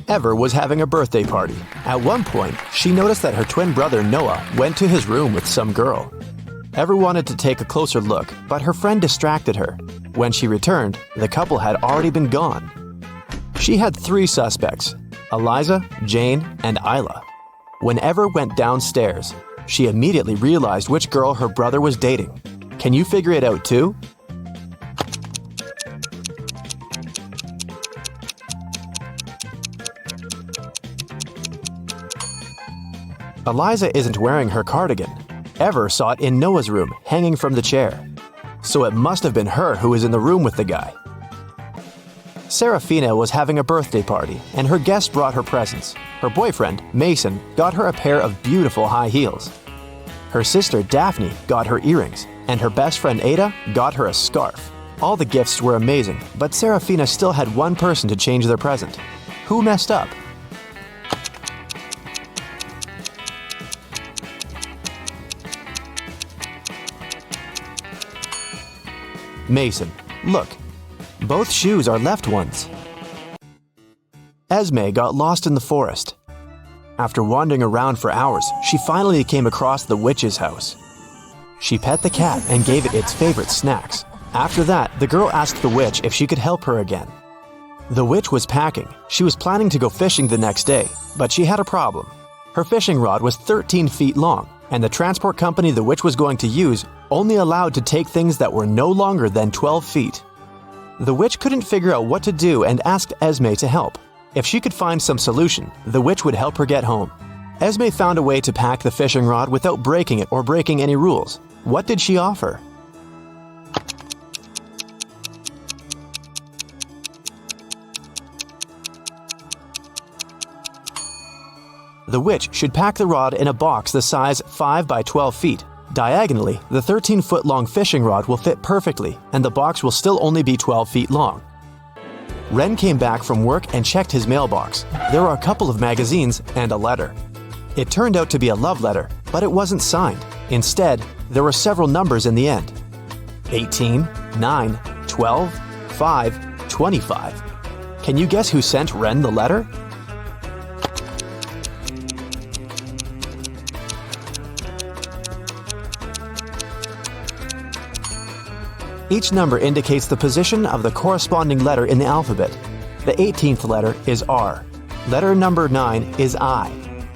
Ever was having a birthday party. At one point, she noticed that her twin brother Noah went to his room with some girl. Ever wanted to take a closer look, but her friend distracted her. When she returned, the couple had already been gone. She had 3 suspects: Eliza, Jane, and Isla. When Ever went downstairs, she immediately realized which girl her brother was dating. Can you figure it out too? Eliza isn't wearing her cardigan. Ever saw it in Noah's room, hanging from the chair. So it must have been her who was in the room with the guy. Serafina was having a birthday party, and her guests brought her presents. Her boyfriend, Mason, got her a pair of beautiful high heels. Her sister, Daphne, got her earrings, and her best friend, Ada, got her a scarf. All the gifts were amazing, but Serafina still had one person to change their present. Who messed up? Mason. Look, both shoes are left ones. Esme got lost in the forest. After wandering around for hours, she finally came across the witch's house. She pet the cat and gave it its favorite snacks. After that, the girl asked the witch if she could help her again. The witch was packing. She was planning to go fishing the next day, but she had a problem. Her fishing rod was 13 feet long, and the transport company the witch was going to use only allowed to take things that were no longer than 12 feet. The witch couldn't figure out what to do and asked Esme to help. If she could find some solution, the witch would help her get home. Esme found a way to pack the fishing rod without breaking it or breaking any rules. What did she offer? The witch should pack the rod in a box the size 5 by 12 feet. Diagonally, the 13-foot-long fishing rod will fit perfectly, and the box will still only be 12 feet long. Ren came back from work and checked his mailbox. There were a couple of magazines and a letter. It turned out to be a love letter, but it wasn't signed. Instead, there were several numbers in the end. 18, 9, 12, 5, 25. Can you guess who sent Ren the letter? Each number indicates the position of the corresponding letter in the alphabet. The 18th letter is R, letter number 9 is I,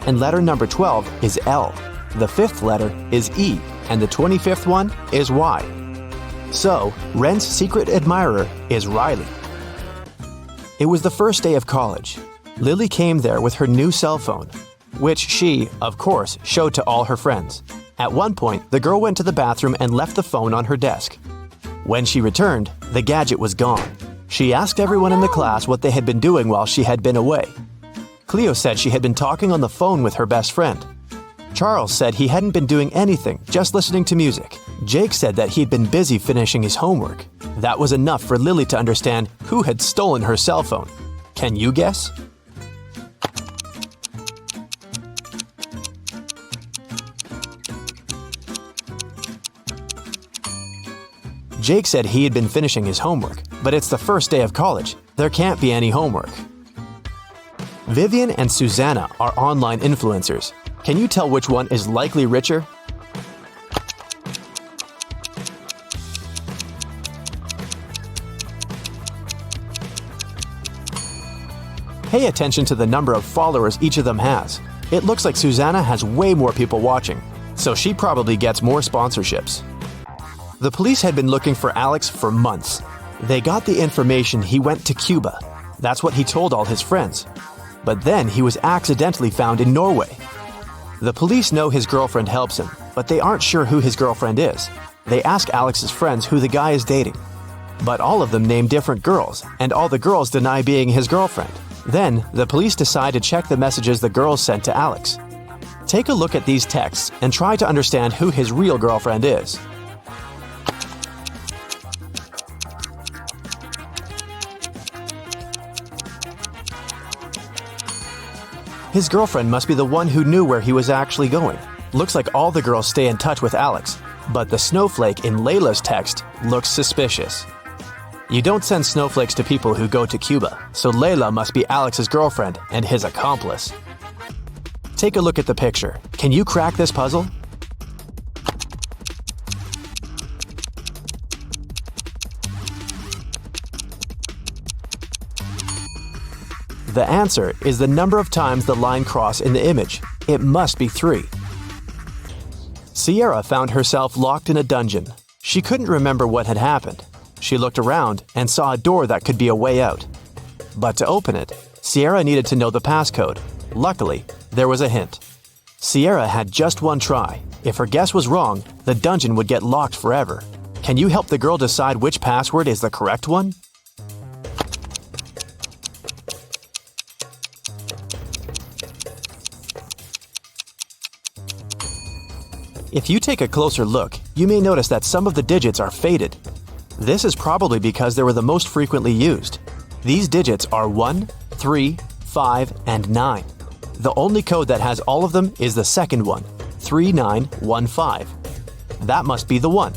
and letter number 12 is L. The 5th letter is E, and the 25th one is Y. So, Ren's secret admirer is Riley. It was the first day of college. Lily came there with her new cell phone, which she, of course, showed to all her friends. At one point, the girl went to the bathroom and left the phone on her desk. When she returned, the gadget was gone. She asked everyone in the class what they had been doing while she had been away. Cleo said she had been talking on the phone with her best friend. Charles said he hadn't been doing anything, just listening to music. Jake said that he'd been busy finishing his homework. That was enough for Lily to understand who had stolen her cell phone. Can you guess? Jake said he had been finishing his homework, but it's the first day of college. There can't be any homework. Vivian and Susanna are online influencers. Can you tell which one is likely richer? Pay attention to the number of followers each of them has. It looks like Susanna has way more people watching, so she probably gets more sponsorships. The police had been looking for Alex for months. They got the information he went to Cuba. That's what he told all his friends. But then he was accidentally found in Norway. The police know his girlfriend helps him, but they aren't sure who his girlfriend is. They ask Alex's friends who the guy is dating. But all of them name different girls, and all the girls deny being his girlfriend. Then, the police decide to check the messages the girls sent to Alex. Take a look at these texts and try to understand who his real girlfriend is. His girlfriend must be the one who knew where he was actually going. Looks like all the girls stay in touch with Alex, but the snowflake in Layla's text looks suspicious. You don't send snowflakes to people who go to Cuba, so Layla must be Alex's girlfriend and his accomplice. Take a look at the picture. Can you crack this puzzle? The answer is the number of times the line crossed in the image. It must be 3. Sierra found herself locked in a dungeon. She couldn't remember what had happened. She looked around and saw a door that could be a way out. But to open it, Sierra needed to know the passcode. Luckily, there was a hint. Sierra had just one try. If her guess was wrong, the dungeon would get locked forever. Can you help the girl decide which password is the correct one? If you take a closer look, you may notice that some of the digits are faded. This is probably because they were the most frequently used. These digits are 1, 3, 5, and 9. The only code that has all of them is the second one, 3915. That must be the one.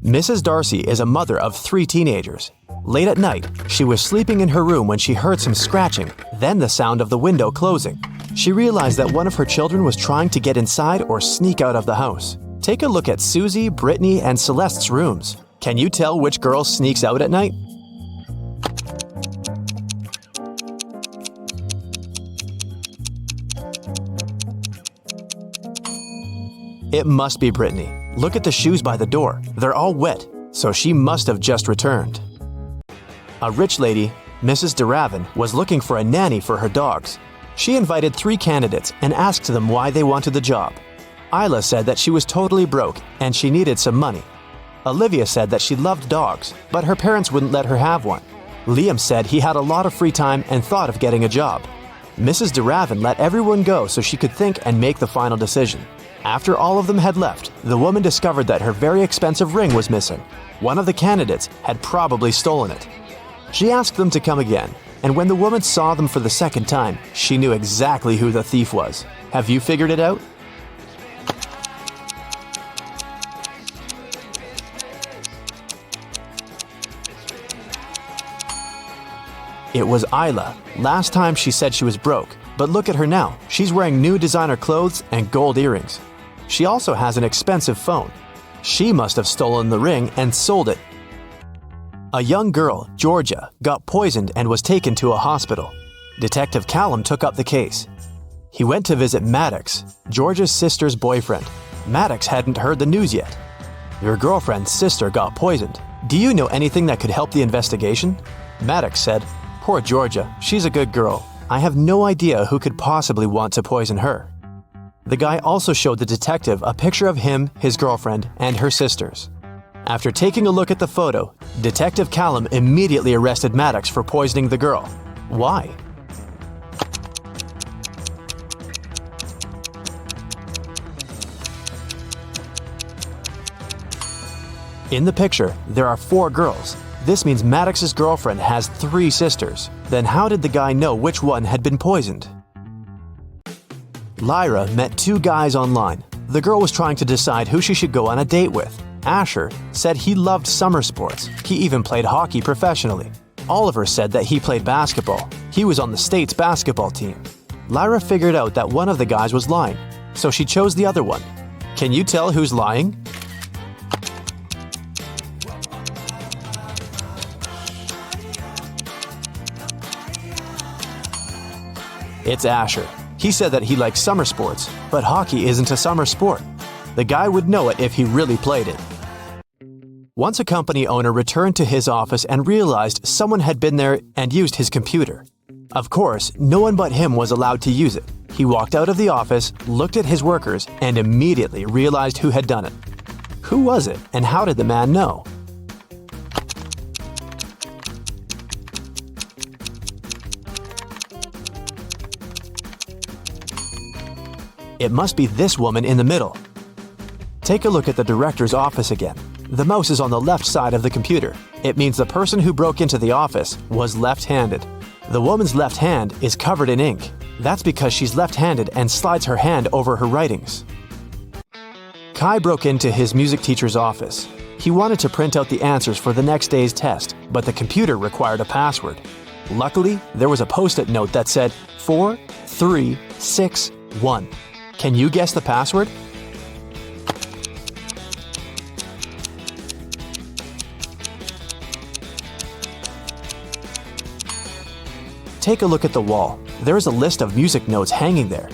Mrs. Darcy is a mother of 3 teenagers. Late at night, she was sleeping in her room when she heard some scratching, then the sound of the window closing. She realized that one of her children was trying to get inside or sneak out of the house. Take a look at Susie, Brittany, and Celeste's rooms. Can you tell which girl sneaks out at night? It must be Brittany. Look at the shoes by the door. They're all wet, so she must have just returned. A rich lady, Mrs. DeRavin, was looking for a nanny for her dogs. She invited 3 candidates and asked them why they wanted the job. Isla said that she was totally broke and she needed some money. Olivia said that she loved dogs, but her parents wouldn't let her have one. Liam said he had a lot of free time and thought of getting a job. Mrs. DeRavin let everyone go so she could think and make the final decision. After all of them had left, the woman discovered that her very expensive ring was missing. One of the candidates had probably stolen it. She asked them to come again, and when the woman saw them for the second time, she knew exactly who the thief was. Have you figured it out? It was Isla. Last time she said she was broke, but look at her now. She's wearing new designer clothes and gold earrings. She also has an expensive phone. She must have stolen the ring and sold it. A young girl, Georgia, got poisoned and was taken to a hospital. Detective Callum took up the case. He went to visit Maddox, Georgia's sister's boyfriend. Maddox hadn't heard the news yet. Your girlfriend's sister got poisoned. Do you know anything that could help the investigation? Maddox said, "Poor Georgia, she's a good girl. I have no idea who could possibly want to poison her." The guy also showed the detective a picture of him, his girlfriend, and her sisters. After taking a look at the photo, Detective Callum immediately arrested Maddox for poisoning the girl. Why? In the picture, there are 4 girls. This means Maddox's girlfriend has 3 sisters. Then how did the guy know which one had been poisoned? Lyra met 2 guys online. The girl was trying to decide who she should go on a date with. Asher said he loved summer sports. He even played hockey professionally. Oliver said that he played basketball. He was on the state's basketball team. Lyra figured out that one of the guys was lying, so she chose the other one. Can you tell who's lying? It's Asher. He said that he likes summer sports, but hockey isn't a summer sport. The guy would know it if he really played it. Once a company owner returned to his office and realized someone had been there and used his computer. Of course, no one but him was allowed to use it. He walked out of the office, looked at his workers, and immediately realized who had done it. Who was it, and how did the man know? It must be this woman in the middle. Take a look at the director's office again. The mouse is on the left side of the computer. It means the person who broke into the office was left-handed. The woman's left hand is covered in ink. That's because she's left-handed and slides her hand over her writings. Kai broke into his music teacher's office. He wanted to print out the answers for the next day's test, but the computer required a password. Luckily, there was a post-it note that said 4361. Can you guess the password? Take a look at the wall. There is a list of music notes hanging there,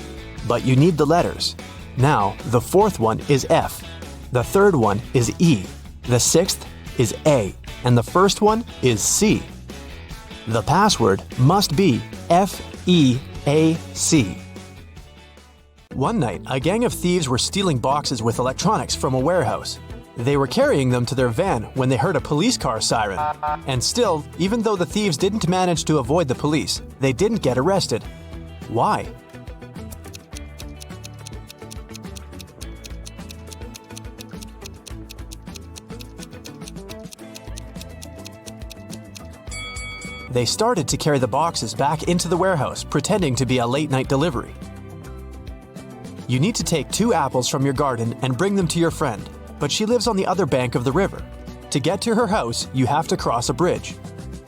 but you need the letters. Now, the fourth one is F, the third one is E, the sixth is A, and the first one is C. The password must be FEAC. One night, a gang of thieves were stealing boxes with electronics from a warehouse. They were carrying them to their van when they heard a police car siren. And still, even though the thieves didn't manage to avoid the police, they didn't get arrested. Why? They started to carry the boxes back into the warehouse, pretending to be a late-night delivery. You need to take 2 apples from your garden and bring them to your friend, but she lives on the other bank of the river. To get to her house, you have to cross a bridge.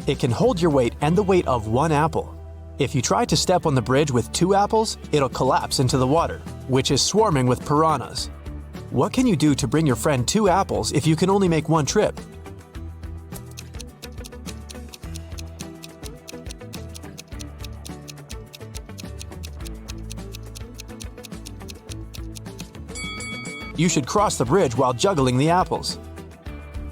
It can hold your weight and the weight of 1 apple. If you try to step on the bridge with 2 apples, it'll collapse into the water, which is swarming with piranhas. What can you do to bring your friend 2 apples if you can only make 1 trip? You should cross the bridge while juggling the apples.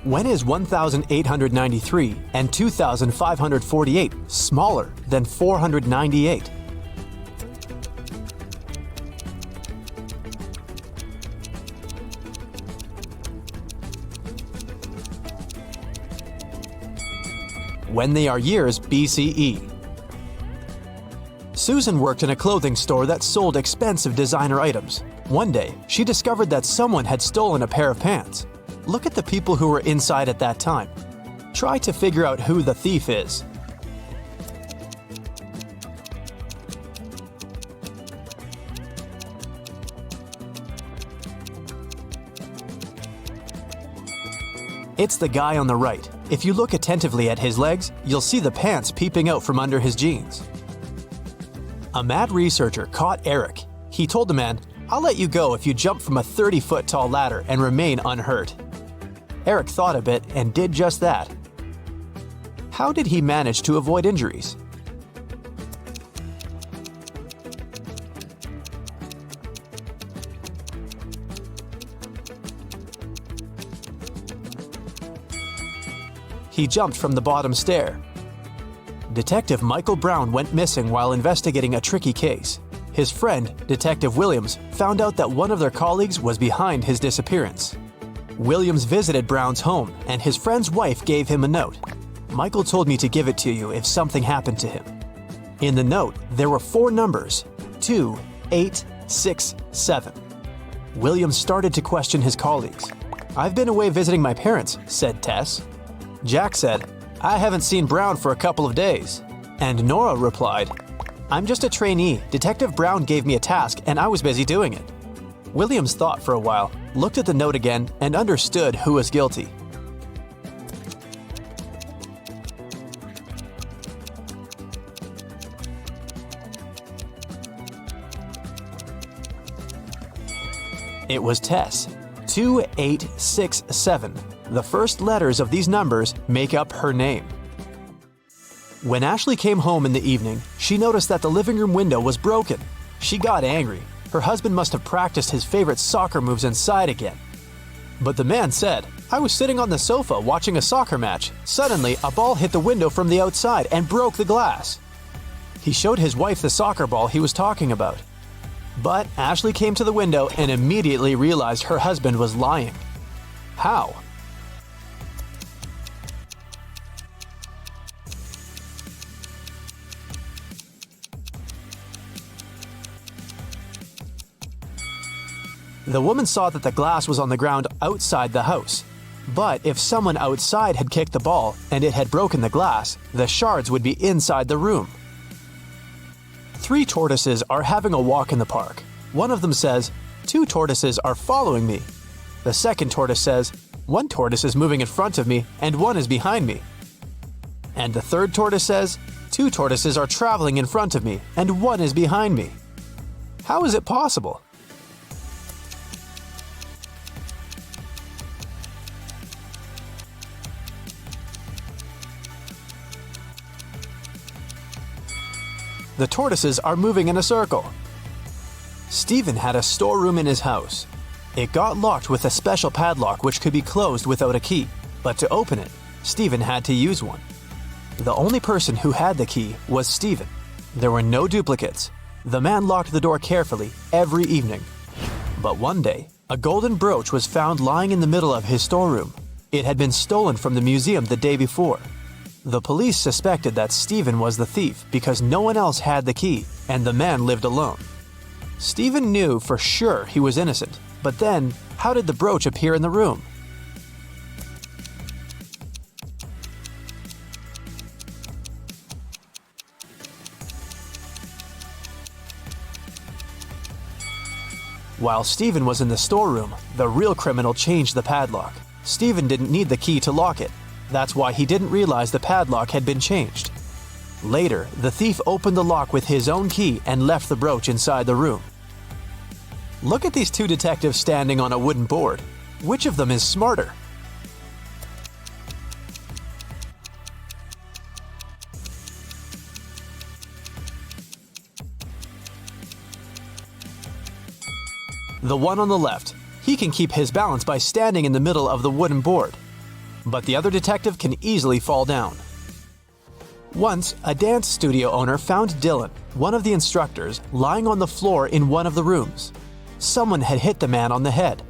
When is 1,893 and 2,548 smaller than 498? When they are years BCE. Susan worked in a clothing store that sold expensive designer items. One day, she discovered that someone had stolen a pair of pants. Look at the people who were inside at that time. Try to figure out who the thief is. It's the guy on the right. If you look attentively at his legs, you'll see the pants peeping out from under his jeans. A mad researcher caught Eric. He told the man, "I'll let you go if you jump from a 30-foot tall ladder and remain unhurt." Eric thought a bit and did just that. How did he manage to avoid injuries? He jumped from the bottom stair. Detective Michael Brown went missing while investigating a tricky case. His friend, Detective Williams, found out that one of their colleagues was behind his disappearance. Williams visited Brown's home, and his friend's wife gave him a note. "Michael told me to give it to you if something happened to him." In the note, there were 4 numbers, 2, 8, 6, 7. Williams started to question his colleagues. "I've been away visiting my parents," said Tess. Jack said, "I haven't seen Brown for a couple of days." And Nora replied, "I'm just a trainee. Detective Brown gave me a task and I was busy doing it." Williams thought for a while, looked at the note again, and understood who was guilty. It was Tess. 2867. The first letters of these numbers make up her name. When Ashley came home in the evening, she noticed that the living room window was broken. She got angry. Her husband must have practiced his favorite soccer moves inside again. But the man said, "I was sitting on the sofa watching a soccer match. Suddenly, a ball hit the window from the outside and broke the glass." He showed his wife the soccer ball he was talking about. But Ashley came to the window and immediately realized her husband was lying. How? The woman saw that the glass was on the ground outside the house. But if someone outside had kicked the ball and it had broken the glass, the shards would be inside the room. 3 tortoises are having a walk in the park. One of them says, "2 tortoises are following me." The second tortoise says, One tortoise is moving in front of me and one is behind me. And the third tortoise says, 2 tortoises are traveling in front of me and one is behind me. How is it possible? The tortoises are moving in a circle. Stephen had a storeroom in his house. It got locked with a special padlock which could be closed without a key, but to open it, Stephen had to use one. The only person who had the key was Stephen. There were no duplicates. The man locked the door carefully every evening. But one day, a golden brooch was found lying in the middle of his storeroom. It had been stolen from the museum the day before. The police suspected that Stephen was the thief because no one else had the key and the man lived alone. Stephen knew for sure he was innocent, but then, how did the brooch appear in the room? While Stephen was in the storeroom, the real criminal changed the padlock. Stephen didn't need the key to lock it. That's why he didn't realize the padlock had been changed. Later, the thief opened the lock with his own key and left the brooch inside the room. Look at these 2 detectives standing on a wooden board. Which of them is smarter? The one on the left. He can keep his balance by standing in the middle of the wooden board. But the other detective can easily fall down. Once, a dance studio owner found Dylan, one of the instructors, lying on the floor in one of the rooms. Someone had hit the man on the head.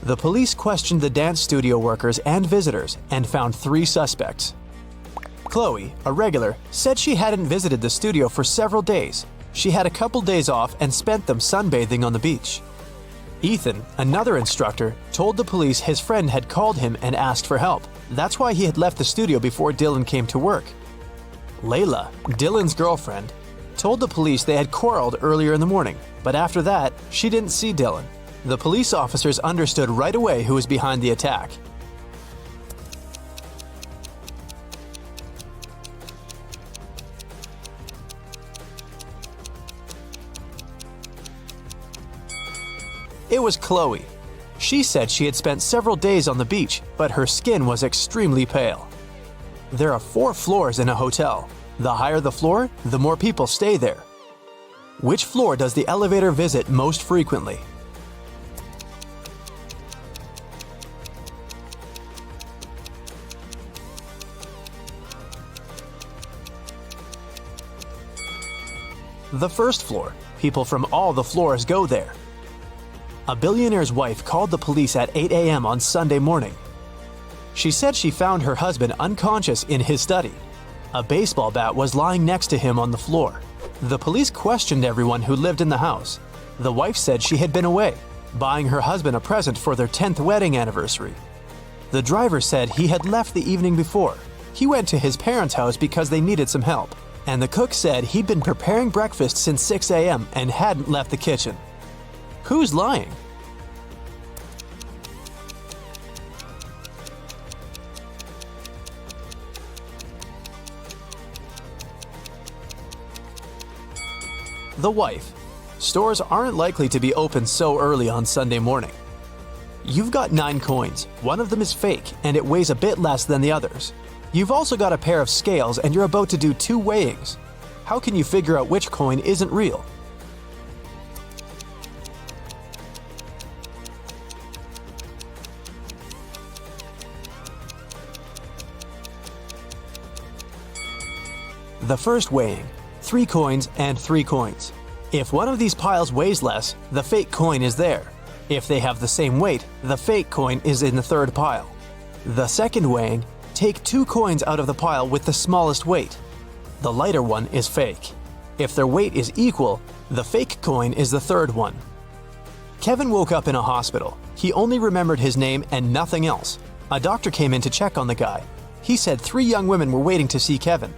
The police questioned the dance studio workers and visitors and found 3 suspects. Chloe, a regular, said she hadn't visited the studio for several days. She had a couple days off and spent them sunbathing on the beach. Ethan, another instructor, told the police his friend had called him and asked for help. That's why he had left the studio before Dylan came to work. Layla, Dylan's girlfriend, told the police they had quarreled earlier in the morning, but after that, she didn't see Dylan. The police officers understood right away who was behind the attack. It was Chloe. She said she had spent several days on the beach, but her skin was extremely pale. There are 4 floors in a hotel. The higher the floor, the more people stay there. Which floor does the elevator visit most frequently? The first floor. People from all the floors go there. A billionaire's wife called the police at 8 a.m. on Sunday morning. She said she found her husband unconscious in his study. A baseball bat was lying next to him on the floor. The police questioned everyone who lived in the house. The wife said she had been away, buying her husband a present for their 10th wedding anniversary. The driver said he had left the evening before. He went to his parents' house because they needed some help. And the cook said he'd been preparing breakfast since 6 a.m. and hadn't left the kitchen. Who's lying? The wife. Stores aren't likely to be open so early on Sunday morning. You've got 9 coins. One of them is fake, and it weighs a bit less than the others. You've also got a pair of scales, and you're about to do 2 weighings. How can you figure out which coin isn't real? The first weighing. 3 coins and 3 coins. If one of these piles weighs less, the fake coin is there. If they have the same weight, the fake coin is in the 3rd pile. The second weighing, take 2 coins out of the pile with the smallest weight. The lighter one is fake. If their weight is equal, the fake coin is the 3rd one. Kevin woke up in a hospital. He only remembered his name and nothing else. A doctor came in to check on the guy. He said 3 young women were waiting to see Kevin.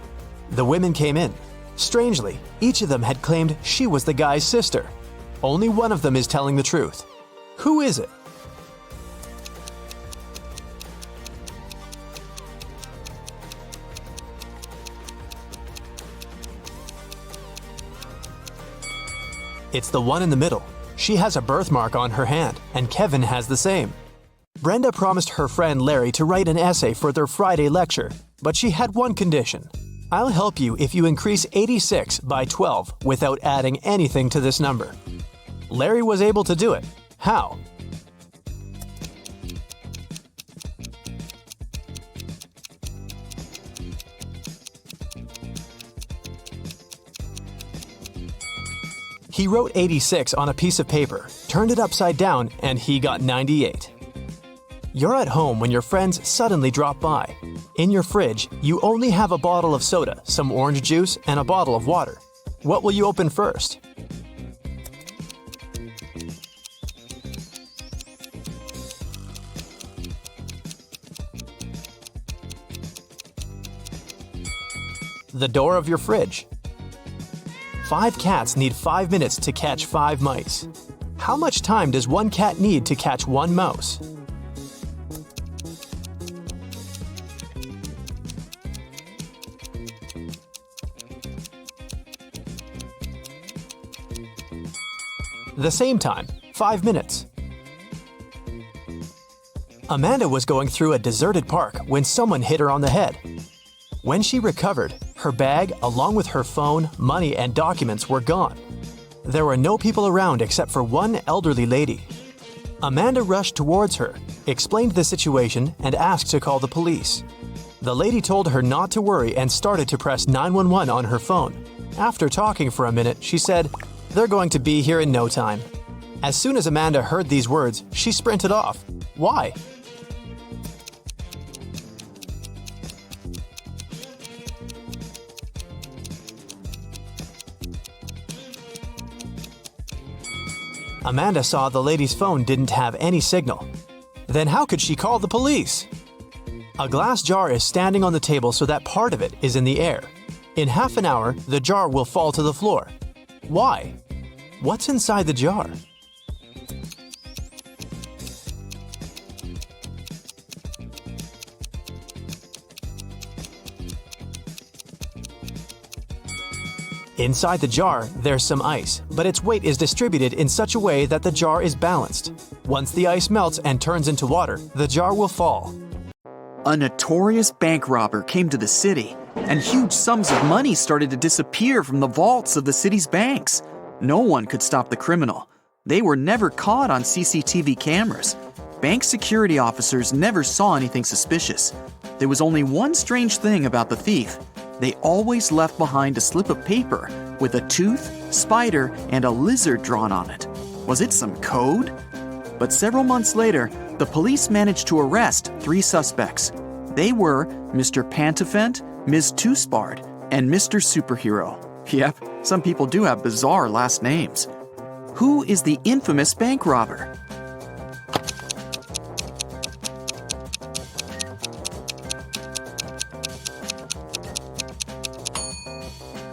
The women came in. Strangely, each of them had claimed she was the guy's sister. Only one of them is telling the truth. Who is it? It's the one in the middle. She has a birthmark on her hand, and Kevin has the same. Brenda promised her friend Larry to write an essay for their Friday lecture, but she had one condition. I'll help you if you increase 86 by 12 without adding anything to this number. Larry was able to do it. How? He wrote 86 on a piece of paper, turned it upside down, and he got 98. You're at home when your friends suddenly drop by. In your fridge, you only have a bottle of soda, some orange juice, and a bottle of water. What will you open first? The door of your fridge. 5 cats need 5 minutes to catch 5 mice. How much time does one cat need to catch 1 mouse? The same time, 5 minutes. Amanda was going through a deserted park when someone hit her on the head. When she recovered, her bag, along with her phone, money, and documents were gone. There were no people around except for one elderly lady. Amanda rushed towards her, explained the situation, and asked to call the police. The lady told her not to worry and started to press 911 on her phone. After talking for a minute, she said, "They're going to be here in no time." As soon as Amanda heard these words, she sprinted off. Why? Amanda saw the lady's phone didn't have any signal. Then how could she call the police? A glass jar is standing on the table so that part of it is in the air. In half an hour, the jar will fall to the floor. Why? What's inside the jar? Inside the jar, there's some ice, but its weight is distributed in such a way that the jar is balanced. Once the ice melts and turns into water, the jar will fall. A notorious bank robber came to the city, and huge sums of money started to disappear from the vaults of the city's banks. No one could stop the criminal. They were never caught on CCTV cameras. Bank security officers never saw anything suspicious. There was only one strange thing about the thief. They always left behind a slip of paper with a tooth, spider, and a lizard drawn on it. Was it some code? But several months later, the police managed to arrest 3 suspects. They were Mr. Pantafent, Ms. Toospard, and Mr. Superhero. Yep, some people do have bizarre last names. Who is the infamous bank robber?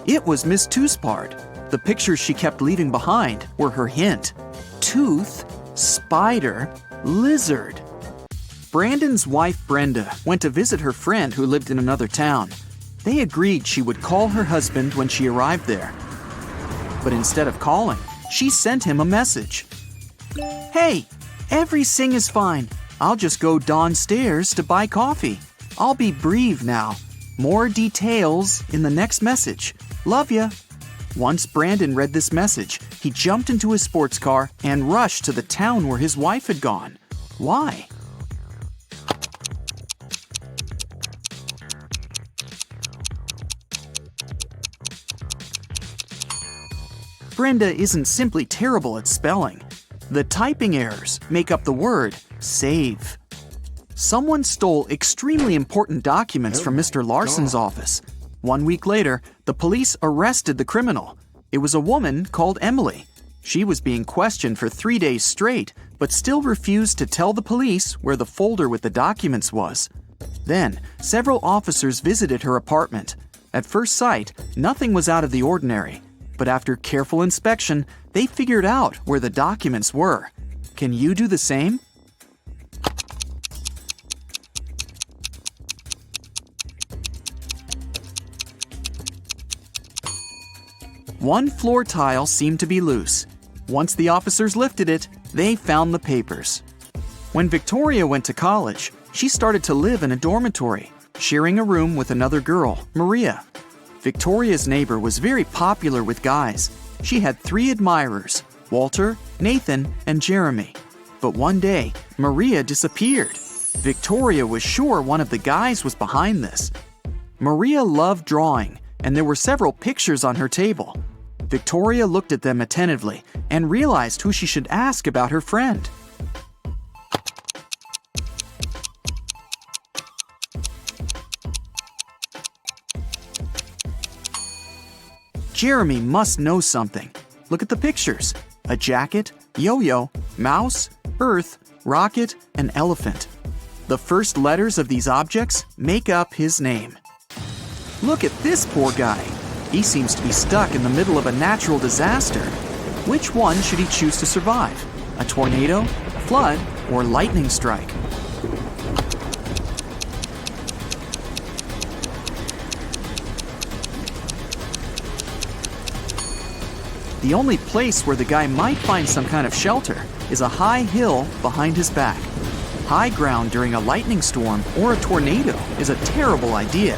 It was Miss Toospard. The pictures she kept leaving behind were her hint. Tooth, spider, lizard. Brandon's wife Brenda went to visit her friend who lived in another town. They agreed she would call her husband when she arrived there. But instead of calling, she sent him a message. "Hey, everything is fine. I'll just go downstairs to buy coffee. I'll be brief now. More details in the next message. Love ya." Once Brandon read this message, he jumped into his sports car and rushed to the town where his wife had gone. Why? Brenda isn't simply terrible at spelling. The typing errors make up the word save. Someone stole extremely important documents from Mr. Larson's office. 1 week later, the police arrested the criminal. It was a woman called Emily. She was being questioned for 3 days straight, but still refused to tell the police where the folder with the documents was. Then, several officers visited her apartment. At first sight, nothing was out of the ordinary. But after careful inspection, they figured out where the documents were. Can you do the same? One floor tile seemed to be loose. Once the officers lifted it, they found the papers. When Victoria went to college, she started to live in a dormitory, sharing a room with another girl, Maria. Victoria's neighbor was very popular with guys. She had 3 admirers, Walter, Nathan, and Jeremy. But one day, Maria disappeared. Victoria was sure one of the guys was behind this. Maria loved drawing, and there were several pictures on her table. Victoria looked at them attentively and realized who she should ask about her friend. Jeremy must know something. Look at the pictures. A jacket, yo-yo, mouse, earth, rocket, and elephant. The first letters of these objects make up his name. Look at this poor guy. He seems to be stuck in the middle of a natural disaster. Which one should he choose to survive? A tornado, flood, or lightning strike? The only place where the guy might find some kind of shelter is a high hill behind his back. High ground during a lightning storm or a tornado is a terrible idea,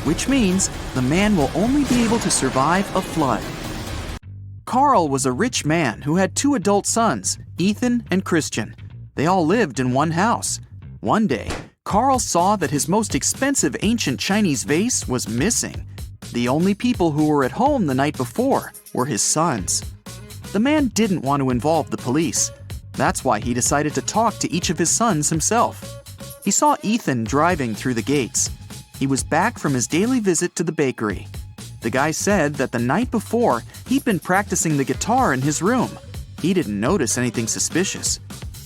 which means the man will only be able to survive a flood. Carl was a rich man who had 2 adult sons, Ethan and Christian. They all lived in one house. One day, Carl saw that his most expensive ancient Chinese vase was missing. The only people who were at home the night before were his sons. The man didn't want to involve the police. That's why he decided to talk to each of his sons himself. He saw Ethan driving through the gates. He was back from his daily visit to the bakery. The guy said that the night before, he'd been practicing the guitar in his room. He didn't notice anything suspicious.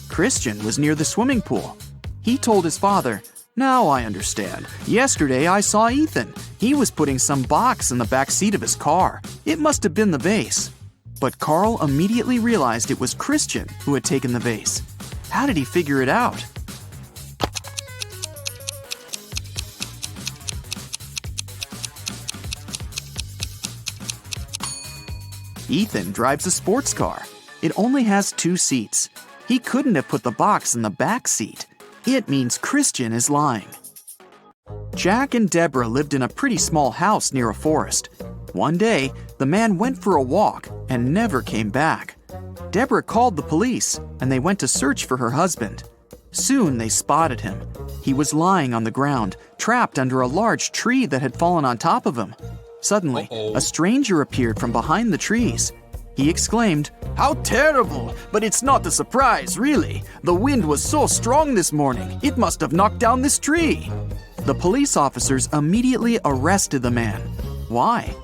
Christian was near the swimming pool. He told his father, "Now I understand. Yesterday I saw Ethan. He was putting some box in the back seat of his car. It must have been the vase." But Carl immediately realized it was Christian who had taken the vase. How did he figure it out? Ethan drives a sports car. It only has 2 seats. He couldn't have put the box in the back seat. It means Christian is lying. Jack and Deborah lived in a pretty small house near a forest. One day, the man went for a walk and never came back. Deborah called the police, and they went to search for her husband. Soon they spotted him. He was lying on the ground, trapped under a large tree that had fallen on top of him. Suddenly, a stranger appeared from behind the trees. He exclaimed, "How terrible! But it's not a surprise, really. The wind was so strong this morning, it must have knocked down this tree." The police officers immediately arrested the man. Why?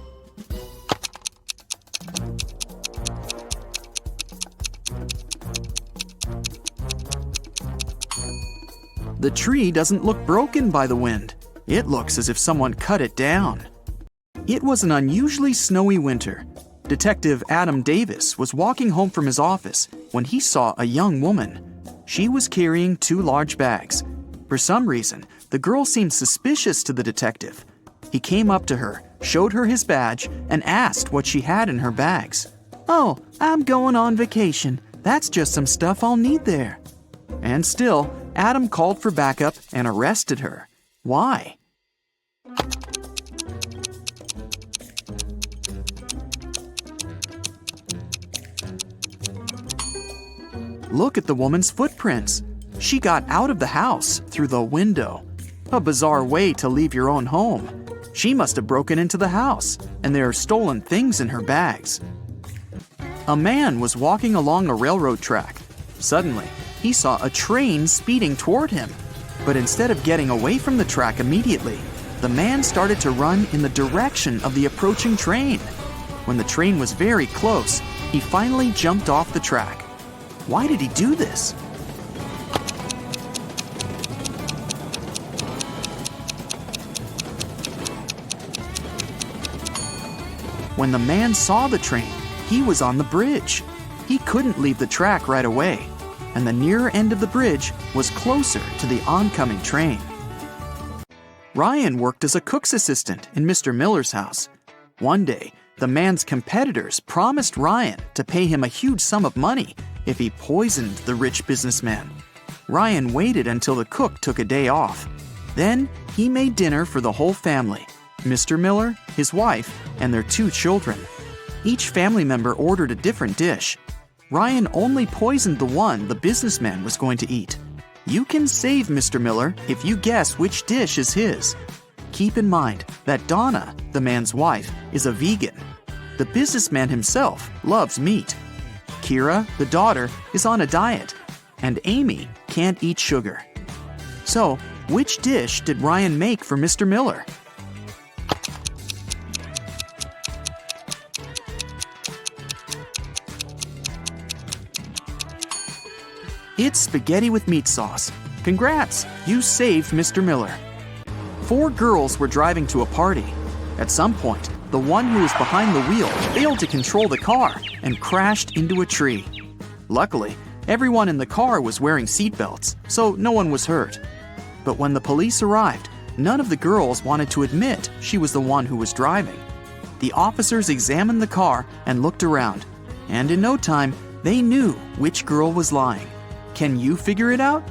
The tree doesn't look broken by the wind. It looks as if someone cut it down. It was an unusually snowy winter. Detective Adam Davis was walking home from his office when he saw a young woman. She was carrying 2 large bags. For some reason, the girl seemed suspicious to the detective. He came up to her, showed her his badge, and asked what she had in her bags. "Oh, I'm going on vacation. That's just some stuff I'll need there." And still, Adam called for backup and arrested her. Why? Look at the woman's footprints. She got out of the house through the window. A bizarre way to leave your own home. She must have broken into the house, and there are stolen things in her bags. A man was walking along a railroad track. Suddenly, he saw a train speeding toward him. But instead of getting away from the track immediately, the man started to run in the direction of the approaching train. When the train was very close, he finally jumped off the track. Why did he do this? When the man saw the train, he was on the bridge. He couldn't leave the track right away, and the nearer end of the bridge was closer to the oncoming train. Ryan worked as a cook's assistant in Mr. Miller's house. One day, the man's competitors promised Ryan to pay him a huge sum of money if he poisoned the rich businessman. Ryan waited until the cook took a day off. Then he made dinner for the whole family, Mr. Miller, his wife, and their 2 children. Each family member ordered a different dish. Ryan only poisoned the one the businessman was going to eat. You can save Mr. Miller if you guess which dish is his. Keep in mind that Donna, the man's wife, is a vegan. The businessman himself loves meat. Kira, the daughter, is on a diet. And Amy can't eat sugar. So, which dish did Ryan make for Mr. Miller? It's spaghetti with meat sauce. Congrats, you saved Mr. Miller. 4 girls were driving to a party. At some point, the one who was behind the wheel failed to control the car and crashed into a tree. Luckily, everyone in the car was wearing seatbelts, so no one was hurt. But when the police arrived, none of the girls wanted to admit she was the one who was driving. The officers examined the car and looked around, and in no time, they knew which girl was lying. Can you figure it out?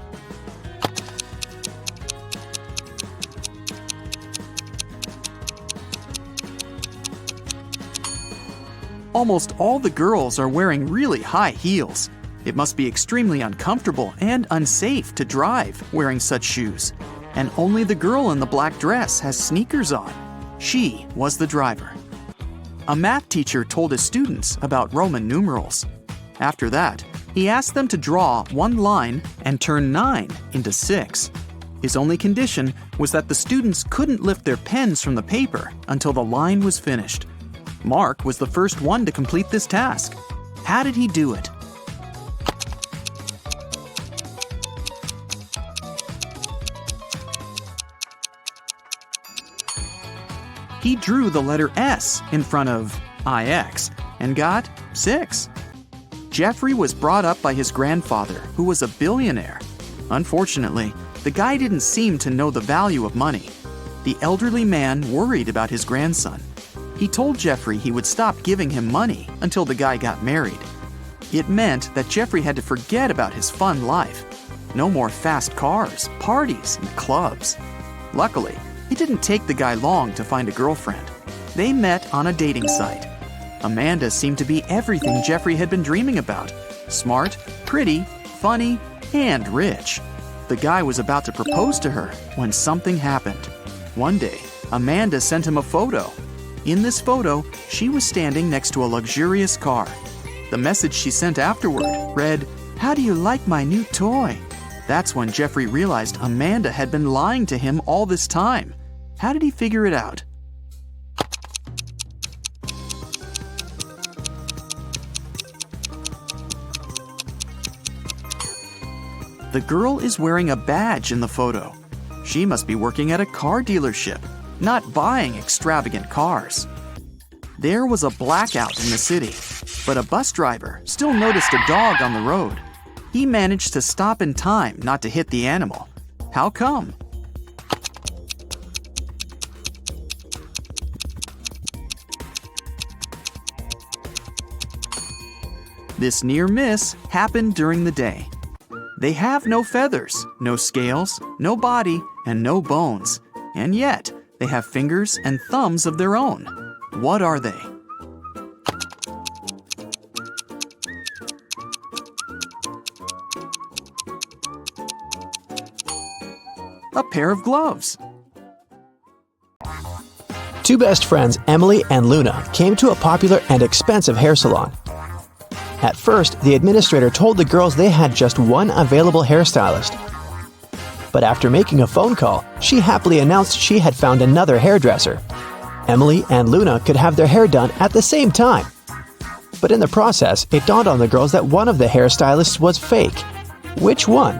Almost all the girls are wearing really high heels. It must be extremely uncomfortable and unsafe to drive wearing such shoes. And only the girl in the black dress has sneakers on. She was the driver. A math teacher told his students about Roman numerals. After that, he asked them to draw one line and turn 9 into 6. His only condition was that the students couldn't lift their pens from the paper until the line was finished. Mark was the first one to complete this task. How did he do it? He drew the letter S in front of IX and got 6. Jeffrey was brought up by his grandfather, who was a billionaire. Unfortunately, the guy didn't seem to know the value of money. The elderly man worried about his grandson. He told Jeffrey he would stop giving him money until the guy got married. It meant that Jeffrey had to forget about his fun life. No more fast cars, parties, and clubs. Luckily, it didn't take the guy long to find a girlfriend. They met on a dating site. Amanda seemed to be everything Jeffrey had been dreaming about. Smart, pretty, funny, and rich. The guy was about to propose to her when something happened. One day, Amanda sent him a photo. In this photo, she was standing next to a luxurious car. The message she sent afterward read, "How do you like my new toy?" That's when Jeffrey realized Amanda had been lying to him all this time. How did he figure it out? The girl is wearing a badge in the photo. She must be working at a car dealership, not buying extravagant cars. There was a blackout in the city, but a bus driver still noticed a dog on the road. He managed to stop in time not to hit the animal. How come? This near miss happened during the day. They have no feathers, no scales, no body, and no bones. And yet, they have fingers and thumbs of their own. What are they? A pair of gloves. 2 best friends, Emily and Luna, came to a popular and expensive hair salon. At first, the administrator told the girls they had just one available hairstylist. But after making a phone call, she happily announced she had found another hairdresser. Emily and Luna could have their hair done at the same time. But in the process, it dawned on the girls that one of the hairstylists was fake. Which one?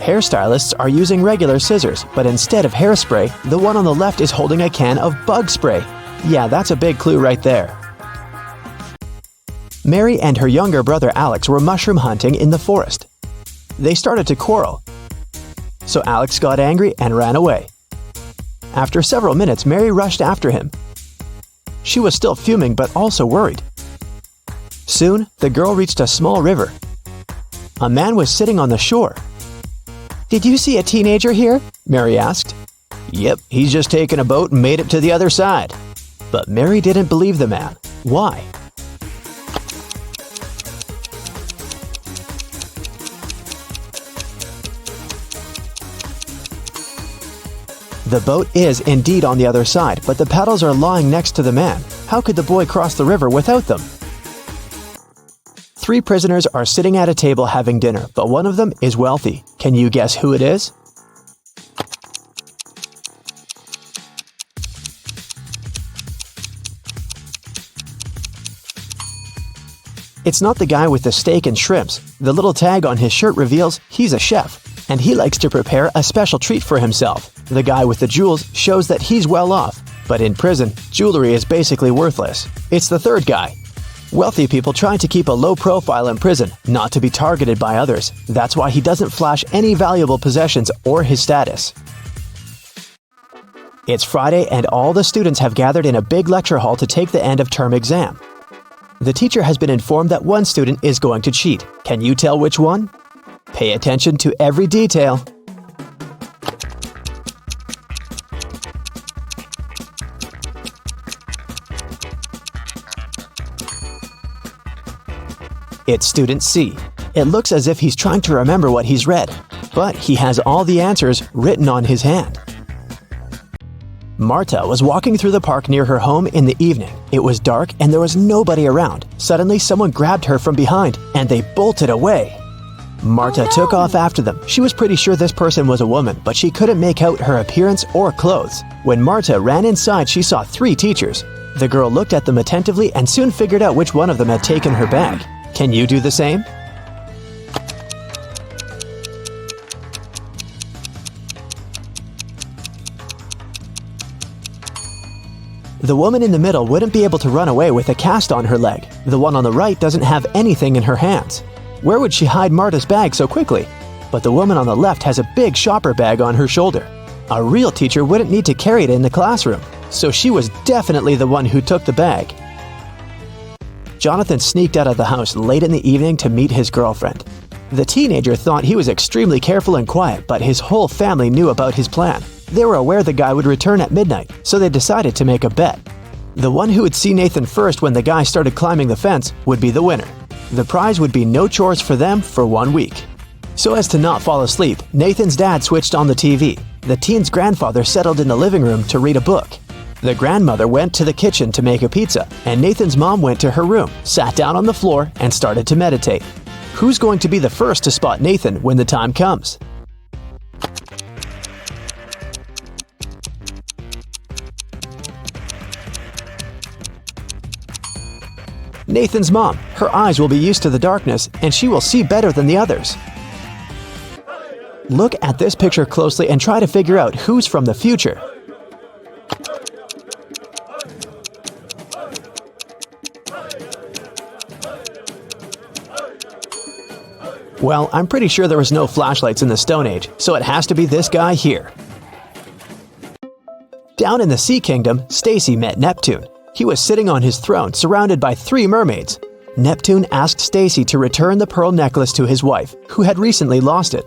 Hairstylists are using regular scissors, but instead of hairspray, the one on the left is holding a can of bug spray. Yeah, that's a big clue right there. Mary and her younger brother Alex were mushroom hunting in the forest. They started to quarrel. So Alex got angry and ran away. After several minutes, Mary rushed after him. She was still fuming but also worried. Soon, the girl reached a small river. A man was sitting on the shore. "Did you see a teenager here?" Mary asked. "Yep, he's just taken a boat and made it to the other side." But Mary didn't believe the man. Why? The boat is indeed on the other side, but the paddles are lying next to the man. How could the boy cross the river without them? 3 prisoners are sitting at a table having dinner, but one of them is wealthy. Can you guess who it is? It's not the guy with the steak and shrimps. The little tag on his shirt reveals he's a chef, and he likes to prepare a special treat for himself. The guy with the jewels shows that he's well off, but in prison, jewelry is basically worthless. It's the third guy. Wealthy people try to keep a low profile in prison, not to be targeted by others. That's why he doesn't flash any valuable possessions or his status. It's Friday and all the students have gathered in a big lecture hall to take the end of term exam. The teacher has been informed that one student is going to cheat. Can you tell which one? Pay attention to every detail. It's student C. It looks as if he's trying to remember what he's read, but he has all the answers written on his hand. Marta was walking through the park near her home in the evening. It was dark and there was nobody around. Suddenly, someone grabbed her from behind and they bolted away. Marta took off after them. She was pretty sure this person was a woman, but she couldn't make out her appearance or clothes. When Marta ran inside, she saw 3 teachers. The girl looked at them attentively and soon figured out which one of them had taken her bag. Can you do the same? The woman in the middle wouldn't be able to run away with a cast on her leg. The one on the right doesn't have anything in her hands. Where would she hide Marta's bag so quickly? But the woman on the left has a big shopper bag on her shoulder. A real teacher wouldn't need to carry it in the classroom, so she was definitely the one who took the bag. Jonathan sneaked out of the house late in the evening to meet his girlfriend. The teenager thought he was extremely careful and quiet, but his whole family knew about his plan. They were aware the guy would return at midnight, so they decided to make a bet. The one who would see Nathan first when the guy started climbing the fence would be the winner. The prize would be no chores for them for 1 week. So as to not fall asleep, Nathan's dad switched on the TV. The teen's grandfather settled in the living room to read a book. The grandmother went to the kitchen to make a pizza, and Nathan's mom went to her room, sat down on the floor, and started to meditate. Who's going to be the first to spot Nathan when the time comes? Nathan's mom. Her eyes will be used to the darkness, and she will see better than the others. Look at this picture closely and try to figure out who's from the future. Well, I'm pretty sure there was no flashlights in the Stone Age, so it has to be this guy here. Down in the Sea Kingdom, Stacy met Neptune. He was sitting on his throne, surrounded by 3 mermaids. Neptune asked Stacy to return the pearl necklace to his wife, who had recently lost it.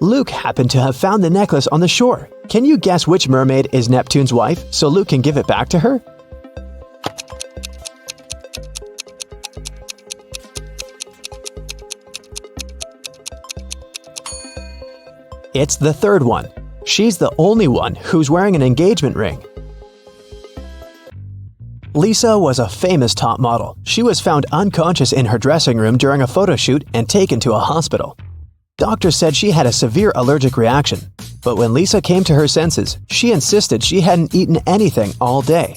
Luke happened to have found the necklace on the shore. Can you guess which mermaid is Neptune's wife, so Luke can give it back to her? It's the third one. She's the only one who's wearing an engagement ring. Lisa was a famous top model. She was found unconscious in her dressing room during a photo shoot and taken to a hospital. Doctors said she had a severe allergic reaction, but when Lisa came to her senses, she insisted she hadn't eaten anything all day.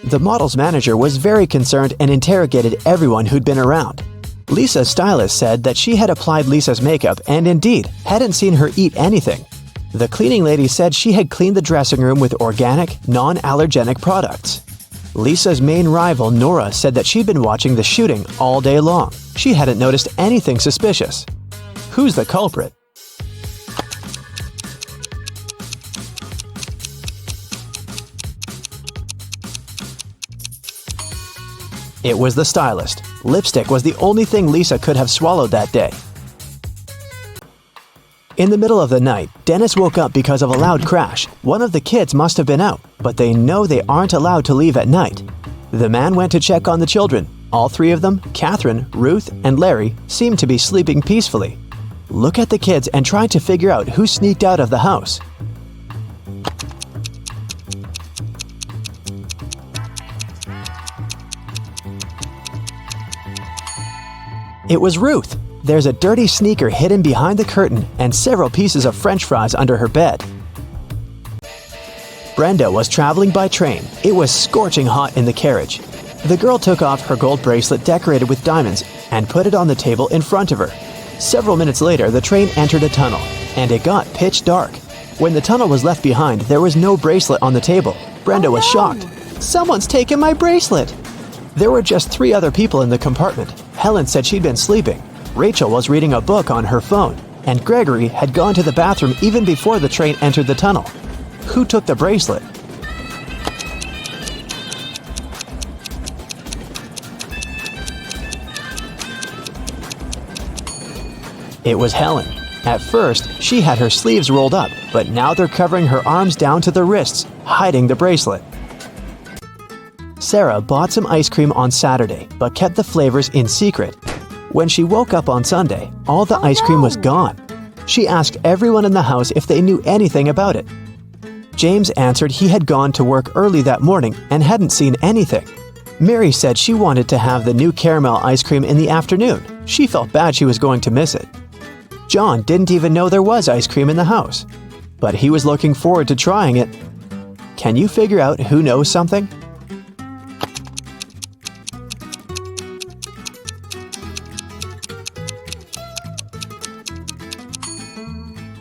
The model's manager was very concerned and interrogated everyone who'd been around. Lisa's stylist said that she had applied Lisa's makeup and indeed hadn't seen her eat anything. The cleaning lady said she had cleaned the dressing room with organic, non-allergenic products. Lisa's main rival, Nora, said that she'd been watching the shooting all day long. She hadn't noticed anything suspicious. Who's the culprit? It was the stylist. Lipstick was the only thing Lisa could have swallowed that day. In the middle of the night, Dennis woke up because of a loud crash. One of the kids must have been out, but they know they aren't allowed to leave at night. The man went to check on the children. All three of them, Catherine, Ruth, and Larry, seemed to be sleeping peacefully. Look at the kids and try to figure out who sneaked out of the house. It was Ruth. There's a dirty sneaker hidden behind the curtain and several pieces of French fries under her bed. Brenda was traveling by train. It was scorching hot in the carriage. The girl took off her gold bracelet decorated with diamonds and put it on the table in front of her. Several minutes later, the train entered a tunnel, and it got pitch dark. When the tunnel was left behind, there was no bracelet on the table. Brenda was shocked. "Someone's taken my bracelet!" There were just 3 other people in the compartment. Helen said she'd been sleeping. Rachel was reading a book on her phone, and Gregory had gone to the bathroom even before the train entered the tunnel. Who took the bracelet? It was Helen. At first, she had her sleeves rolled up, but now they're covering her arms down to the wrists, hiding the bracelet. Sarah bought some ice cream on Saturday, but kept the flavors in secret. When she woke up on Sunday, all the ice cream was gone. She asked everyone in the house if they knew anything about it. James answered he had gone to work early that morning and hadn't seen anything. Mary said she wanted to have the new caramel ice cream in the afternoon. She felt bad she was going to miss it. John didn't even know there was ice cream in the house, but he was looking forward to trying it. Can you figure out who knows something?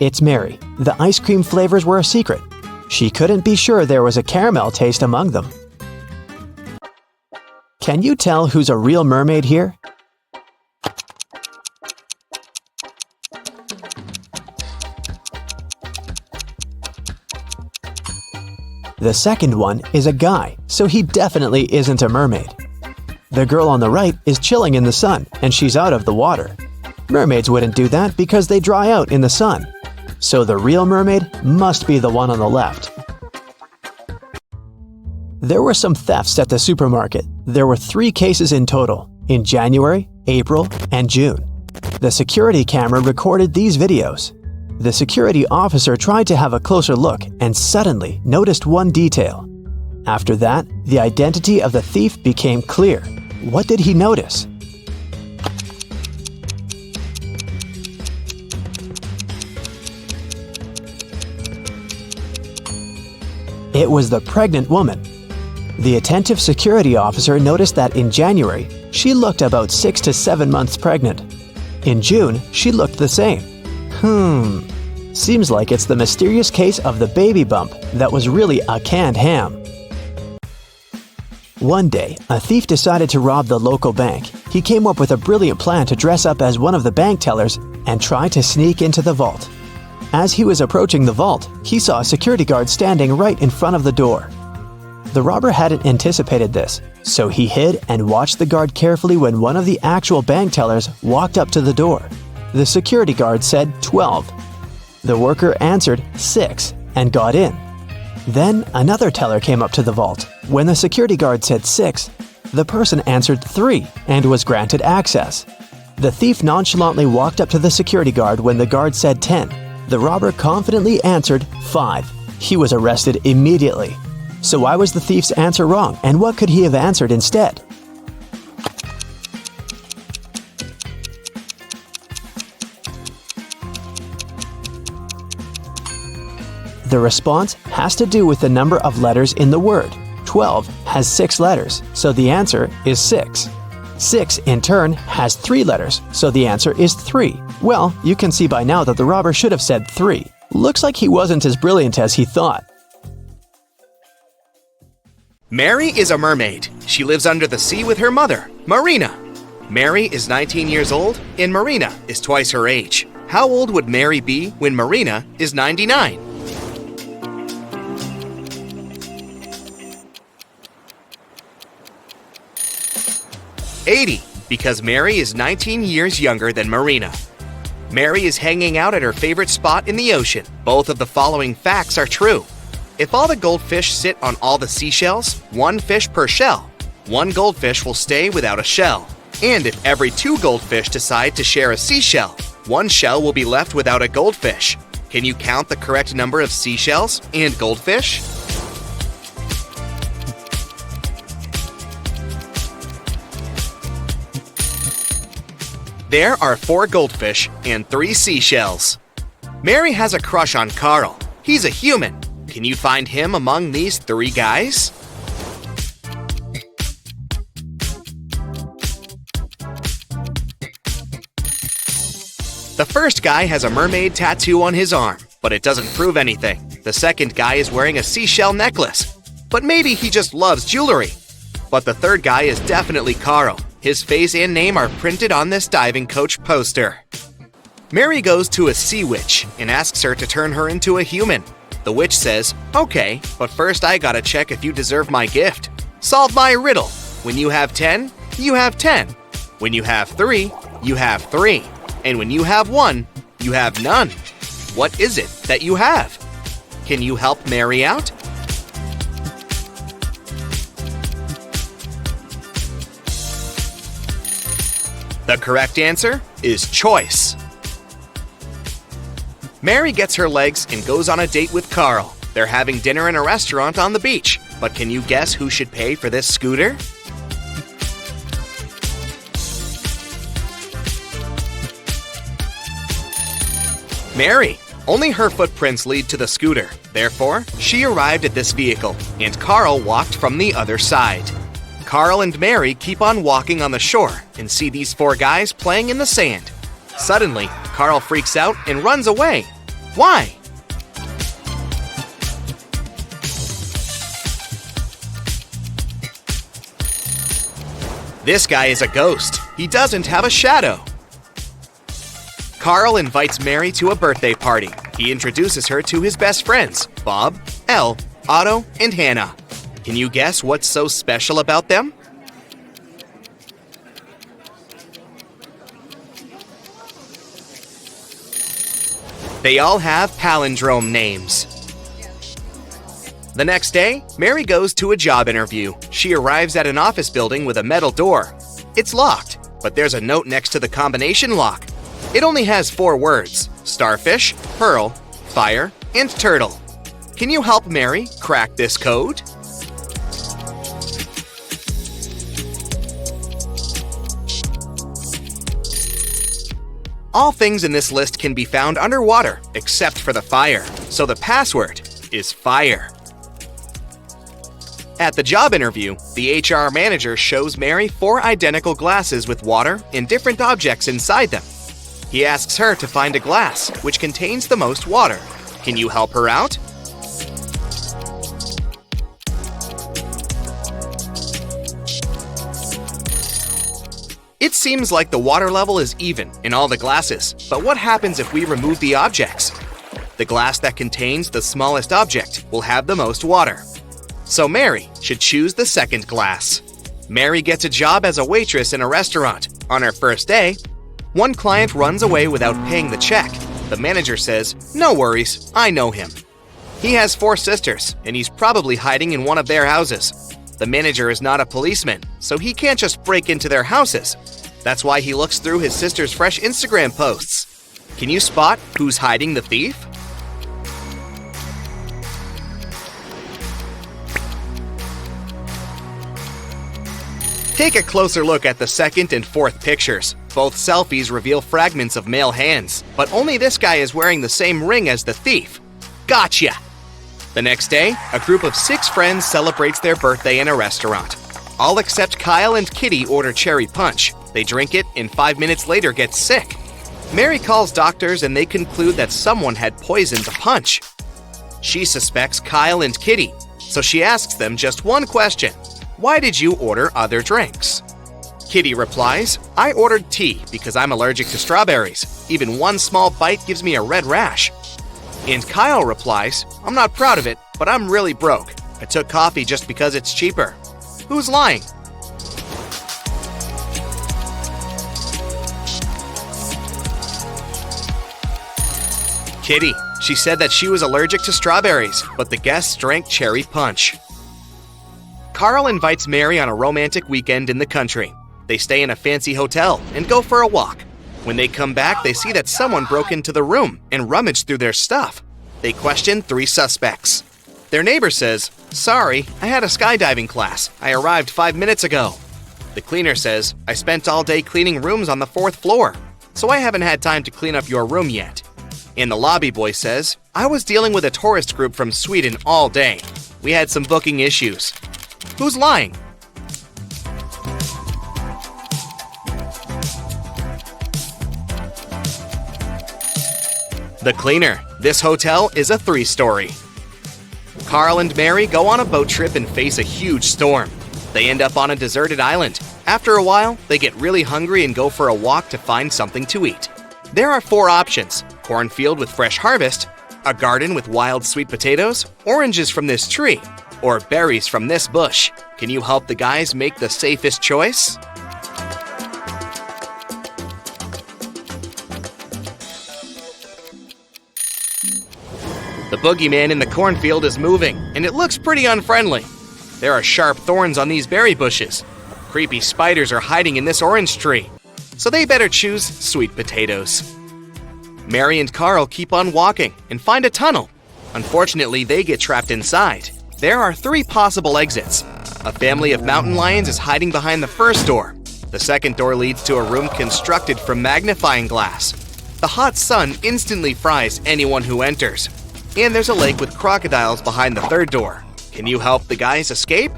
It's Mary. The ice cream flavors were a secret. She couldn't be sure there was a caramel taste among them. Can you tell who's a real mermaid here? The second one is a guy, so he definitely isn't a mermaid. The girl on the right is chilling in the sun, and she's out of the water. Mermaids wouldn't do that because they dry out in the sun. So the real mermaid must be the one on the left. There were some thefts at the supermarket. There were 3 cases in total, in January, April, and June. The security camera recorded these videos. The security officer tried to have a closer look and suddenly noticed one detail. After that, the identity of the thief became clear. What did he notice? It was the pregnant woman. The attentive security officer noticed that in January, she looked about 6 to 7 months pregnant. In June, she looked the same. Seems like it's the mysterious case of the baby bump that was really a canned ham. One day, a thief decided to rob the local bank. He came up with a brilliant plan to dress up as one of the bank tellers and try to sneak into the vault. As he was approaching the vault, he saw a security guard standing right in front of the door. The robber hadn't anticipated this, so he hid and watched the guard carefully when one of the actual bank tellers walked up to the door. The security guard said 12. The worker answered 6 and got in. Then another teller came up to the vault. When the security guard said 6, the person answered 3 and was granted access. The thief nonchalantly walked up to the security guard when the guard said 10. The robber confidently answered 5. He was arrested immediately. So why was the thief's answer wrong, and what could he have answered instead? The response has to do with the number of letters in the word. 12 has 6 letters, so the answer is 6. 6, in turn, has 3 letters, so the answer is 3. Well, you can see by now that the robber should have said 3. Looks like he wasn't as brilliant as he thought. Mary is a mermaid. She lives under the sea with her mother, Marina. Mary is 19 years old, and Marina is twice her age. How old would Mary be when Marina is 99? Because Mary is 19 years younger than Marina. Mary is hanging out at her favorite spot in the ocean. Both of the following facts are true. If all the goldfish sit on all the seashells, one fish per shell, one goldfish will stay without a shell. And if every two goldfish decide to share a seashell, one shell will be left without a goldfish. Can you count the correct number of seashells and goldfish? There are 4 goldfish and 3 seashells. Mary has a crush on Carl. He's a human. Can you find him among these 3 guys? The first guy has a mermaid tattoo on his arm, but it doesn't prove anything. The second guy is wearing a seashell necklace, but maybe he just loves jewelry. But the third guy is definitely Carl. His face and name are printed on this diving coach poster. Mary goes to a sea witch and asks her to turn her into a human. The witch says, "Okay, but first I gotta check if you deserve my gift. Solve my riddle. When you have 10, you have 10. When you have 3, you have 3. And when you have 1, you have none. What is it that you have? Can you help Mary out?" The correct answer is choice. Mary gets her legs and goes on a date with Carl. They're having dinner in a restaurant on the beach. But can you guess who should pay for this scooter? Mary. Only her footprints lead to the scooter. Therefore, she arrived at this vehicle, and Carl walked from the other side. Carl and Mary keep on walking on the shore and see these 4 guys playing in the sand. Suddenly, Carl freaks out and runs away. Why? This guy is a ghost. He doesn't have a shadow. Carl invites Mary to a birthday party. He introduces her to his best friends, Bob, Elle, Otto, and Hannah. Can you guess what's so special about them? They all have palindrome names. The next day, Mary goes to a job interview. She arrives at an office building with a metal door. It's locked, but there's a note next to the combination lock. It only has 4 words: starfish, pearl, fire, and turtle. Can you help Mary crack this code? All things in this list can be found underwater, except for the fire, so the password is fire. At the job interview, the HR manager shows Mary 4 identical glasses with water and different objects inside them. He asks her to find a glass which contains the most water. Can you help her out? It seems like the water level is even in all the glasses, but what happens if we remove the objects? The glass that contains the smallest object will have the most water. So Mary should choose the second glass. Mary gets a job as a waitress in a restaurant. On her first day, one client runs away without paying the check. The manager says, "No worries, I know him." He has 4 sisters, and he's probably hiding in one of their houses. The manager is not a policeman, so he can't just break into their houses. That's why he looks through his sister's fresh Instagram posts. Can you spot who's hiding the thief? Take a closer look at the second and fourth pictures. Both selfies reveal fragments of male hands, but only this guy is wearing the same ring as the thief. Gotcha! The next day, a group of 6 friends celebrates their birthday in a restaurant. All except Kyle and Kitty order cherry punch. They drink it and 5 minutes later get sick. Mary calls doctors and they conclude that someone had poisoned the punch. She suspects Kyle and Kitty, so she asks them just one question. Why did you order other drinks? Kitty replies, I ordered tea because I'm allergic to strawberries. Even one small bite gives me a red rash. And Kyle replies, I'm not proud of it, but I'm really broke. I took coffee just because it's cheaper. Who's lying? Kitty. She said that she was allergic to strawberries, but the guests drank cherry punch. Carl invites Mary on a romantic weekend in the country. They stay in a fancy hotel and go for a walk. When they come back, they see that someone broke into the room and rummaged through their stuff. They question 3 suspects. Their neighbor says, Sorry, I had a skydiving class. I arrived 5 minutes ago. The cleaner says, I spent all day cleaning rooms on the 4th floor, so I haven't had time to clean up your room yet. And the lobby boy says, I was dealing with a tourist group from Sweden all day. We had some booking issues. Who's lying? The cleaner. This hotel is a 3-story. Carl and Mary go on a boat trip and face a huge storm. They end up on a deserted island. After a while, they get really hungry and go for a walk to find something to eat. There are 4 options: cornfield with fresh harvest, a garden with wild sweet potatoes, oranges from this tree, or berries from this bush. Can you help the guys make the safest choice? The boogeyman in the cornfield is moving, and it looks pretty unfriendly. There are sharp thorns on these berry bushes. Creepy spiders are hiding in this orange tree, so they better choose sweet potatoes. Mary and Carl keep on walking and find a tunnel. Unfortunately, they get trapped inside. There are 3 possible exits. A family of mountain lions is hiding behind the first door. The second door leads to a room constructed from magnifying glass. The hot sun instantly fries anyone who enters. And there's a lake with crocodiles behind the third door. Can you help the guys escape?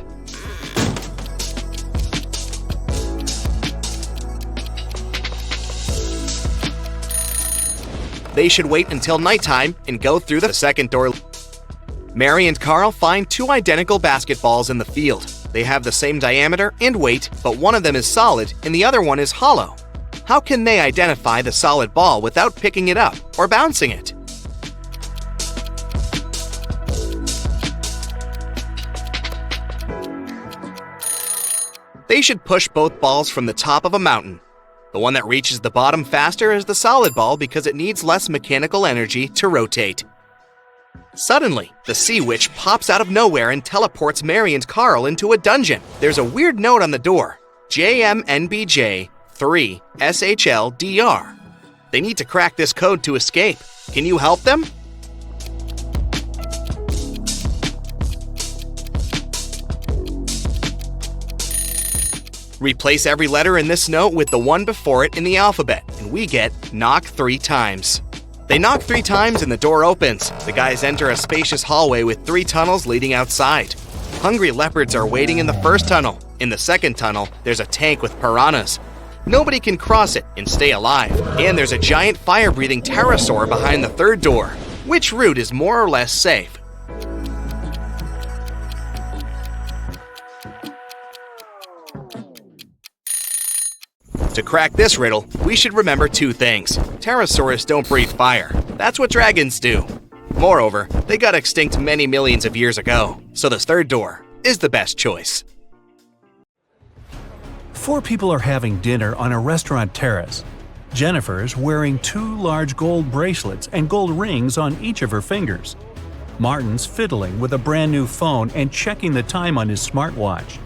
They should wait until nighttime and go through the second door. Mary and Carl find 2 identical basketballs in the field. They have the same diameter and weight, but one of them is solid and the other one is hollow. How can they identify the solid ball without picking it up or bouncing it? They should push both balls from the top of a mountain. The one that reaches the bottom faster is the solid ball because it needs less mechanical energy to rotate. Suddenly, the sea witch pops out of nowhere and teleports Mary and Carl into a dungeon. There's a weird note on the door: JMNBJ 3 SHLDR. They need to crack this code to escape. Can you help them? Replace every letter in this note with the one before it in the alphabet, and we get knock 3 times. They knock 3 times and the door opens. The guys enter a spacious hallway with 3 tunnels leading outside. Hungry leopards are waiting in the first tunnel. In the second tunnel, there's a tank with piranhas. Nobody can cross it and stay alive. And there's a giant fire-breathing pterosaur behind the third door. Which route is more or less safe? To crack this riddle, we should remember 2 things. Pterosaurs don't breathe fire. That's what dragons do. Moreover, they got extinct many millions of years ago, so this third door is the best choice. 4 people are having dinner on a restaurant terrace. Jennifer's wearing 2 large gold bracelets and gold rings on each of her fingers. Martin's fiddling with a brand new phone and checking the time on his smartwatch.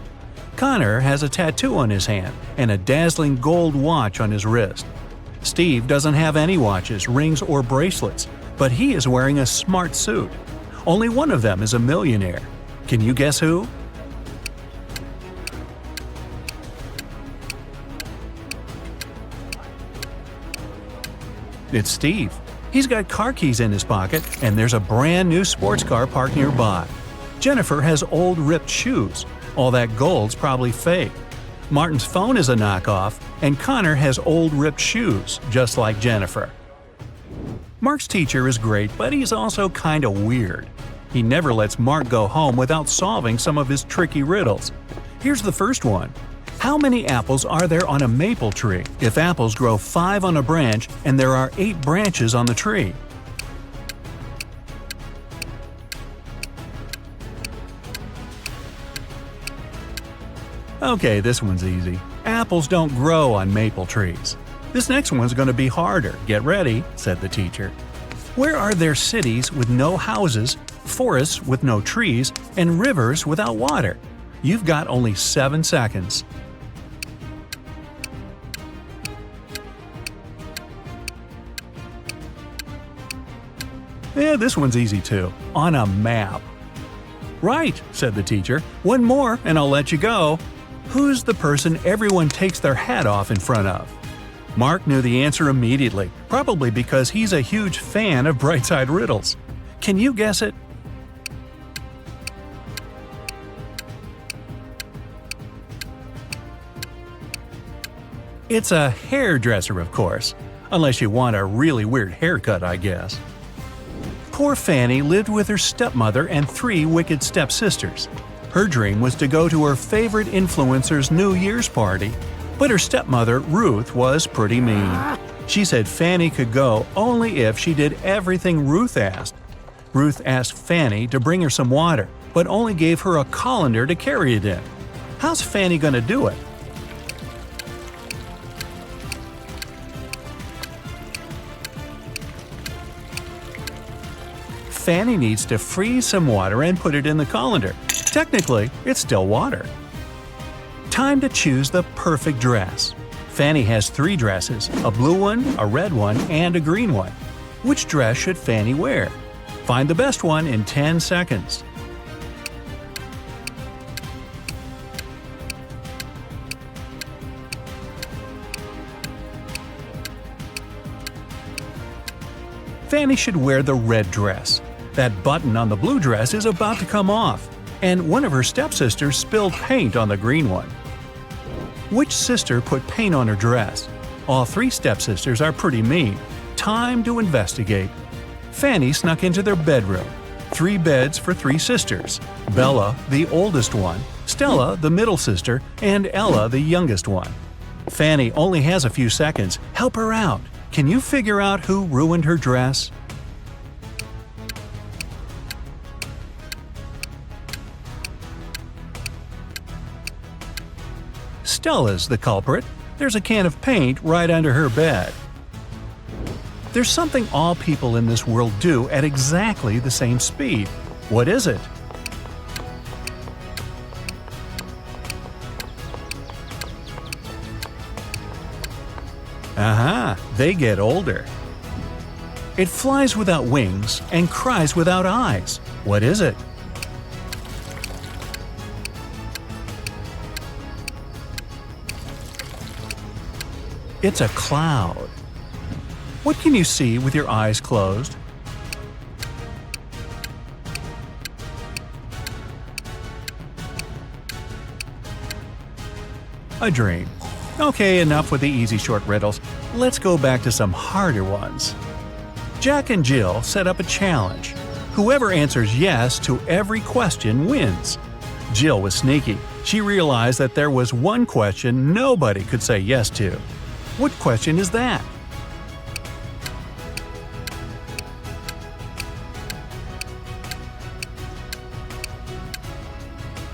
Connor has a tattoo on his hand and a dazzling gold watch on his wrist. Steve doesn't have any watches, rings, or bracelets, but he is wearing a smart suit. Only one of them is a millionaire. Can you guess who? It's Steve. He's got car keys in his pocket, and there's a brand new sports car parked nearby. Jennifer has old ripped shoes. All that gold's probably fake. Martin's phone is a knockoff, and Connor has old ripped shoes, just like Jennifer. Mark's teacher is great, but he's also kinda weird. He never lets Mark go home without solving some of his tricky riddles. Here's the first one. How many apples are there on a maple tree if apples grow 5 on a branch and there are 8 branches on the tree? Okay, this one's easy. Apples don't grow on maple trees. This next one's going to be harder. Get ready, said the teacher. Where are there cities with no houses, forests with no trees, and rivers without water? You've got only 7 seconds. Yeah, this one's easy too. On a map. Right, said the teacher. One more and I'll let you go. Who's the person everyone takes their hat off in front of? Mark knew the answer immediately, probably because he's a huge fan of Brightside Riddles. Can you guess it? It's a hairdresser, of course. Unless you want a really weird haircut, I guess. Poor Fanny lived with her stepmother and 3 wicked stepsisters. Her dream was to go to her favorite influencer's New Year's party, but her stepmother, Ruth, was pretty mean. She said Fanny could go only if she did everything Ruth asked. Ruth asked Fanny to bring her some water, but only gave her a colander to carry it in. How's Fanny gonna do it? Fanny needs to freeze some water and put it in the colander. Technically, it's still water. Time to choose the perfect dress. Fanny has 3 dresses, a blue one, a red one, and a green one. Which dress should Fanny wear? Find the best one in 10 seconds. Fanny should wear the red dress. That button on the blue dress is about to come off, and one of her stepsisters spilled paint on the green one. Which sister put paint on her dress? All 3 stepsisters are pretty mean. Time to investigate. Fanny snuck into their bedroom. 3 beds for 3 sisters. Bella, the oldest one, Stella, the middle sister, and Ella, the youngest one. Fanny only has a few seconds. Help her out. Can you figure out who ruined her dress? Stella's the culprit. There's a can of paint right under her bed. There's something all people in this world do at exactly the same speed. What is it? Aha! They get older. It flies without wings and cries without eyes. What is it? It's a cloud. What can you see with your eyes closed? A dream. Okay, enough with the easy short riddles. Let's go back to some harder ones. Jack and Jill set up a challenge. Whoever answers yes to every question wins. Jill was sneaky. She realized that there was one question nobody could say yes to. What question is that?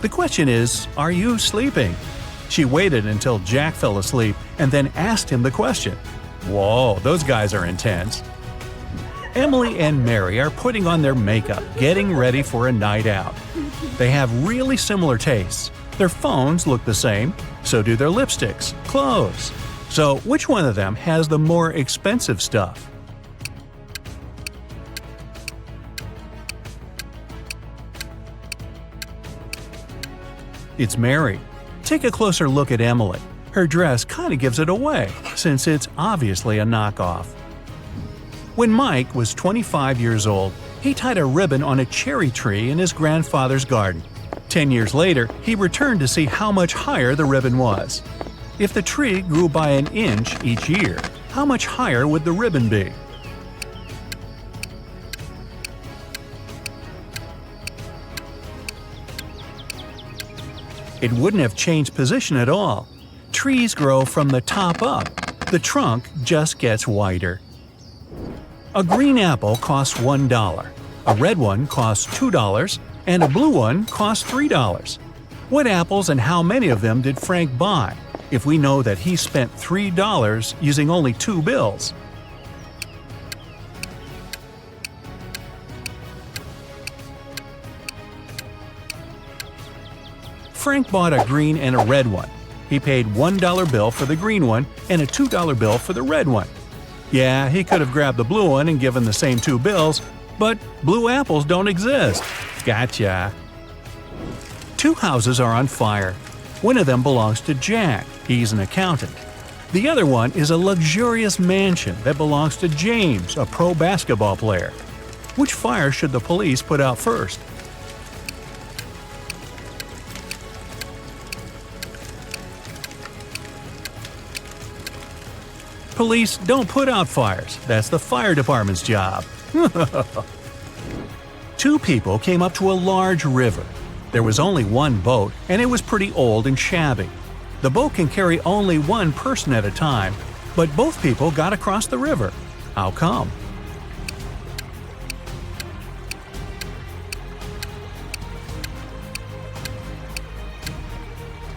The question is, are you sleeping? She waited until Jack fell asleep and then asked him the question. Whoa, those guys are intense. Emily and Mary are putting on their makeup, getting ready for a night out. They have really similar tastes. Their phones look the same, so do their lipsticks, clothes. So which one of them has the more expensive stuff? It's Mary. Take a closer look at Emily. Her dress kind of gives it away, since it's obviously a knockoff. When Mike was 25 years old, he tied a ribbon on a cherry tree in his grandfather's garden. 10 years later, he returned to see how much higher the ribbon was. If the tree grew by an inch each year, how much higher would the ribbon be? It wouldn't have changed position at all. trees grow from the top up. The trunk just gets wider. A green apple costs $1. A red one costs $2, and a blue one costs $3. What apples and how many of them did Frank buy, if we know that he spent $3 using only 2 bills? Frank bought a green and a red one. He paid $1 bill for the green one and a $2 bill for the red one. Yeah, he could have grabbed the blue one and given the same 2 bills, but blue apples don't exist. Gotcha. 2 houses are on fire. One of them belongs to Jack. He's an accountant. The other one is a luxurious mansion that belongs to James, a pro basketball player. Which fire should the police put out first? Police don't put out fires. That's the fire department's job. 2 people came up to a large river. There was only one boat, and it was pretty old and shabby. The boat can carry only one person at a time, but both people got across the river. How come?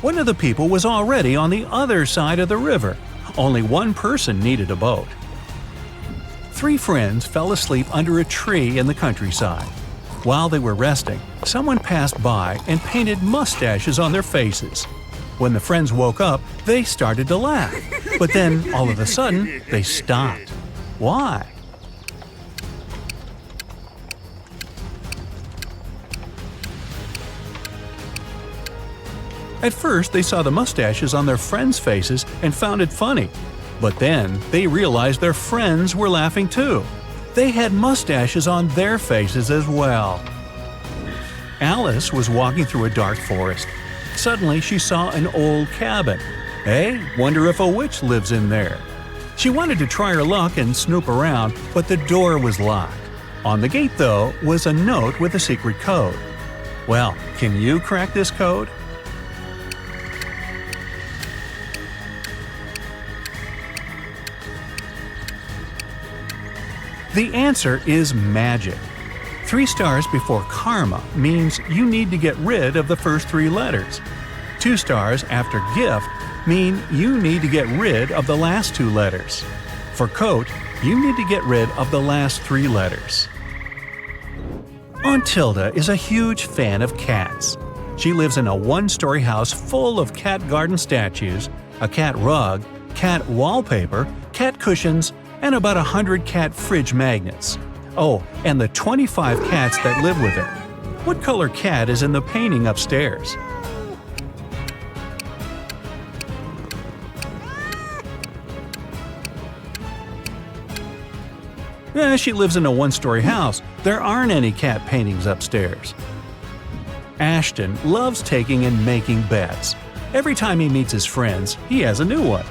One of the people was already on the other side of the river. Only one person needed a boat. 3 friends fell asleep under a tree in the countryside. While they were resting, someone passed by and painted mustaches on their faces. When the friends woke up, they started to laugh. But then, all of a sudden, they stopped. Why? At first, they saw the mustaches on their friends' faces and found it funny. But then, they realized their friends were laughing too. They had mustaches on their faces as well. Alice was walking through a dark forest. Suddenly, she saw an old cabin. Hey, wonder if a witch lives in there. She wanted to try her luck and snoop around, but the door was locked. On the gate, though, was a note with a secret code. Well, can you crack this code? The answer is magic. 3 stars before karma means you need to get rid of the first 3 letters. 2 stars after gift mean you need to get rid of the last 2 letters. For coat, you need to get rid of the last 3 letters. Aunt Tilda is a huge fan of cats. She lives in a 1-story house full of cat garden statues, a cat rug, cat wallpaper, cat cushions, and about 100 cat fridge magnets. Oh, and the 25 cats that live with her. What color cat is in the painting upstairs? She lives in a 1-story house. There aren't any cat paintings upstairs. Ashton loves taking and making bets. Every time he meets his friends, he has a new one.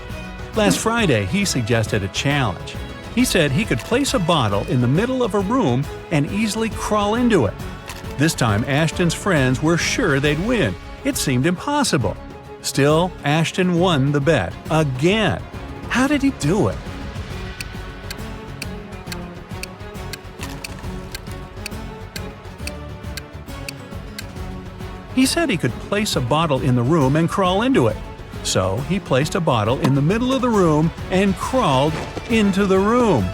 Last Friday, he suggested a challenge. He said he could place a bottle in the middle of a room and easily crawl into it. This time, Ashton's friends were sure they'd win. It seemed impossible. Still, Ashton won the bet. Again. How did he do it? He said he could place a bottle in the room and crawl into it. So he placed a bottle in the middle of the room and crawled into the room.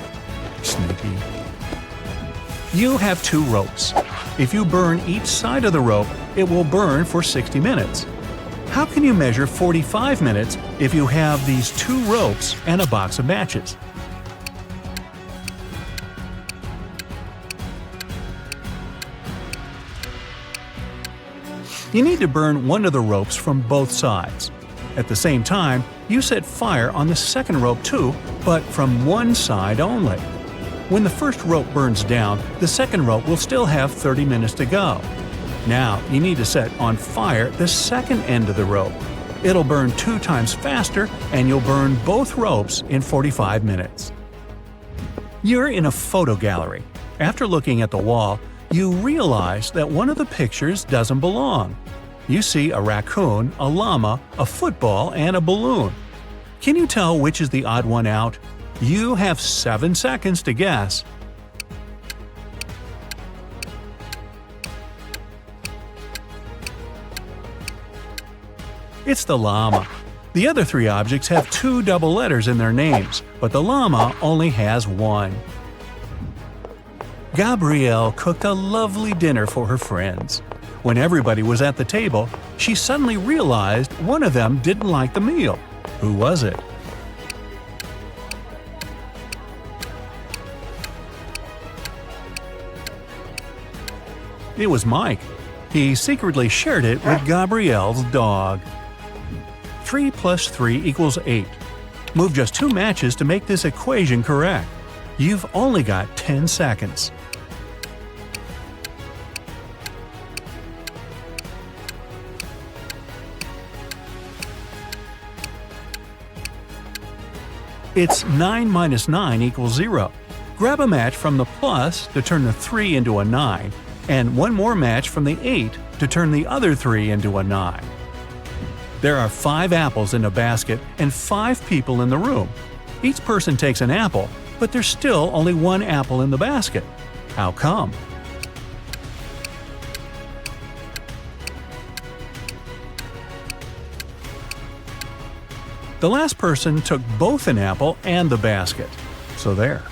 Sneaky. You have 2 ropes. If you burn each side of the rope, it will burn for 60 minutes. How can you measure 45 minutes if you have these 2 ropes and a box of matches? You need to burn one of the ropes from both sides. At the same time, you set fire on the second rope too, but from one side only. When the first rope burns down, the second rope will still have 30 minutes to go. Now, you need to set on fire the second end of the rope. It'll burn 2 times faster, and you'll burn both ropes in 45 minutes. You're in a photo gallery. After looking at the wall, you realize that one of the pictures doesn't belong. You see a raccoon, a llama, a football, and a balloon. Can you tell which is the odd one out? You have 7 seconds to guess. It's the llama. The other 3 objects have 2 double letters in their names, but the llama only has 1. Gabrielle cooked a lovely dinner for her friends. When everybody was at the table, she suddenly realized one of them didn't like the meal. Who was it? It was Mike. He secretly shared it with Gabrielle's dog. 3 plus 3 equals 8. Move just 2 matches to make this equation correct. You've only got 10 seconds. It's 9 minus 9 equals 0. Grab a match from the plus to turn the 3 into a 9, and 1 more match from the 8 to turn the other 3 into a 9. There are 5 apples in a basket and 5 people in the room. Each person takes an apple, but there's still only 1 apple in the basket. How come? The last person took both an apple and the basket. So there.